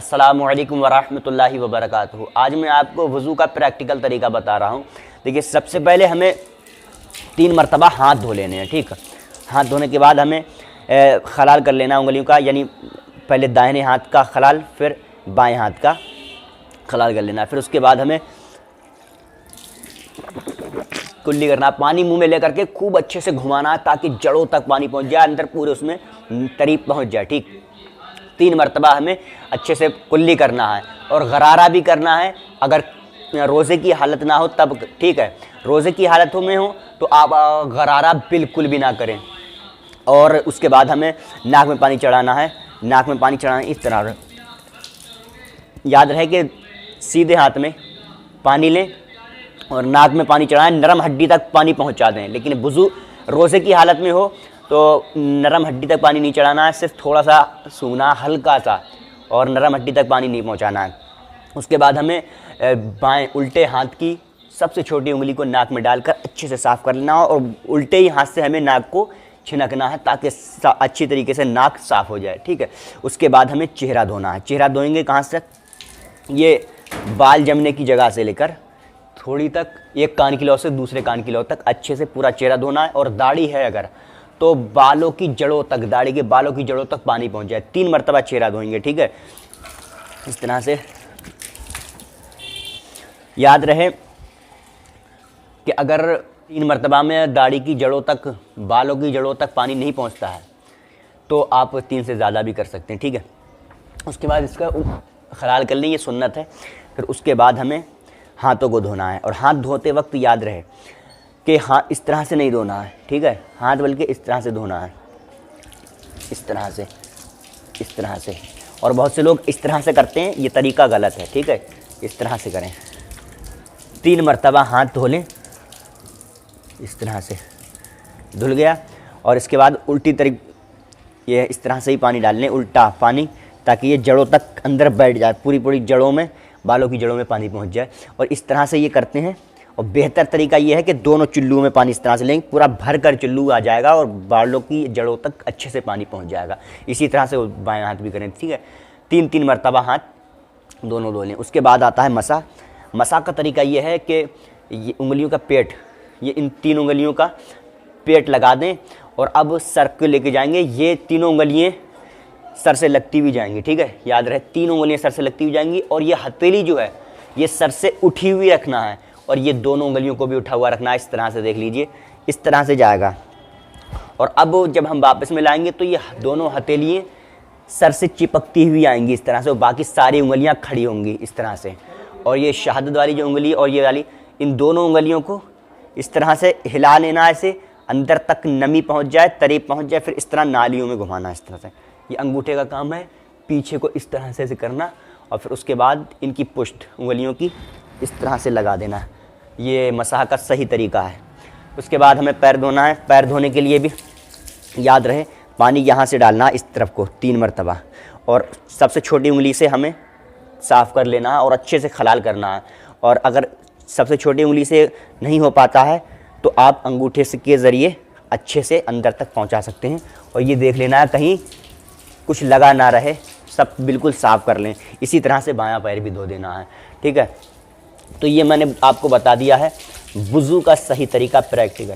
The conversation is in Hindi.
अस्सलामु अलैकुम वरहमतुल्लाहि वबरकातुहू। आज मैं आपको वज़ू का प्रैक्टिकल तरीका बता रहा हूँ। देखिए, सबसे पहले हमें 3 मरतबा हाथ धो लेने हैं। ठीक है, हाथ धोने के बाद हमें खलाल कर लेना उंगलियों का, यानी पहले दाहिने हाथ का खलाल, फिर बाएं हाथ का खलाल कर लेना। फिर उसके बाद हमें कुल्ली करना, पानी मुंह में लेकर के खूब अच्छे से घुमाना ताकि जड़ों तक पानी पहुंच जाए, अंदर पूरे उसमें तरीब पहुंच जाए। ठीक, 3 मरतबा हमें अच्छे से कुल्ली करना है और गरारा भी करना है। अगर रोज़े की हालत ना हो तब ठीक है, रोज़े की हालतों में हो तो आप गरारा बिल्कुल भी ना करें। और उसके बाद हमें नाक में पानी चढ़ाना है। नाक में पानी चढ़ाना इस तरह, याद रहे कि सीधे हाथ में पानी लें और नाक में पानी चढ़ाएं, नरम हड्डी तक पानी पहुंचा दें। लेकिन वुज़ू रोज़े की हालत में हो तो नरम हड्डी तक पानी नहीं चढ़ाना है, सिर्फ थोड़ा सा सूना हल्का सा, और नरम हड्डी तक पानी नहीं पहुंचाना है। उसके बाद हमें बाएं उल्टे हाथ की सबसे छोटी उंगली को नाक में डालकर अच्छे से साफ़ कर लेना और उल्टे ही हाथ से हमें नाक को छिनकना है ताकि अच्छी तरीके से नाक साफ़ हो जाए। ठीक है, उसके बाद हमें चेहरा धोना है। चेहरा धोएंगे कहाँ से? ये बाल जमने की जगह से लेकर थोड़ी तक, एक कान की लौ से दूसरे कान की लौ तक अच्छे से पूरा चेहरा धोना है। और दाढ़ी है अगर तो बालों की जड़ों तक, दाढ़ी के बालों की जड़ों तक पानी पहुंच जाए। 3 मरतबा चेहरा धोएंगे। ठीक है, इस तरह से। याद रहे कि अगर 3 मरतबा में दाढ़ी की जड़ों तक, बालों की जड़ों तक पानी नहीं पहुंचता है तो आप 3 से ज़्यादा भी कर सकते हैं। ठीक है, उसके बाद इसका खलाल कर लें, ये सुन्नत है। फिर उसके बाद हमें हाथों को धोना है और हाथ धोते वक्त याद रहे कि हाथ इस तरह से नहीं धोना है। ठीक है, हाथ बल्कि इस तरह से धोना है, इस तरह से, इस तरह से। और बहुत से लोग इस तरह से करते हैं, ये तरीका गलत है। ठीक है, इस तरह से करें। 3 मरतबा हाथ धो लें, इस तरह से धुल गया। और इसके बाद उल्टी ये इस तरह से ही पानी डाल लें, उल्टा पानी, ताकि ये जड़ों तक अंदर बैठ जाए, पूरी जड़ों में, बालों की जड़ों में पानी पहुंच जाए। और इस तरह से ये करते हैं। और बेहतर तरीका ये है कि दोनों चुल्लुओं में पानी इस तरह से लेंगे, पूरा भर कर चुल्लू आ जाएगा और बालों की जड़ों तक अच्छे से पानी पहुंच जाएगा। इसी तरह से बाएं हाथ भी करें। ठीक है, 3 मरतबा हाथ दोनों धो लें। उसके बाद आता है मसा। मसा का तरीका ये है कि ये उंगलियों का पेट, ये इन 3 उंगलियों का पेट लगा दें और अब सर को लेके जाएंगे। ये तीनों उंगलियाँ सर से लगती हुई जाएंगी। ठीक है, याद रहे 3 उंगलियाँ सर से लगती हुई जाएंगी और ये हथेली जो है ये सर से उठी हुई रखना है और ये दोनों उंगलियों को भी उठा हुआ रखना है। इस तरह से देख लीजिए, इस तरह से जाएगा। और अब जब हम वापस में लाएंगे तो ये दोनों हथेलियाँ सर से चिपकती हुई आएंगी इस तरह से, और बाकी सारी उंगलियाँ खड़ी होंगी इस तरह से। और ये शहादत वाली जो उंगली और ये वाली, इन दोनों उंगलियों को इस तरह से हिला लेना, ऐसे अंदर तक नमी पहुँच जाए, तरीब पहुँच जाए। फिर इस तरह नालियों में घुमाना इस तरह से। ये अंगूठे का काम है, पीछे को इस तरह से करना और फिर उसके बाद इनकी पुष्ट उंगलियों की इस तरह से लगा देना। ये मसाह का सही तरीका है। उसके बाद हमें पैर धोना है। पैर धोने के लिए भी याद रहे पानी यहाँ से डालना इस तरफ को 3 मरतबा, और सबसे छोटी उंगली से हमें साफ़ कर लेना है और अच्छे से खलाल करना है। और अगर सबसे छोटी उंगली से नहीं हो पाता है तो आप अंगूठे से के ज़रिए अच्छे से अंदर तक पहुँचा सकते हैं। और ये देख लेना है कहीं कुछ लगा ना रहे, सब बिल्कुल साफ़ कर लें। इसी तरह से बायां पैर भी धो देना है। ठीक है, तो ये मैंने आपको बता दिया है वुज़ू का सही तरीका प्रैक्टिकल।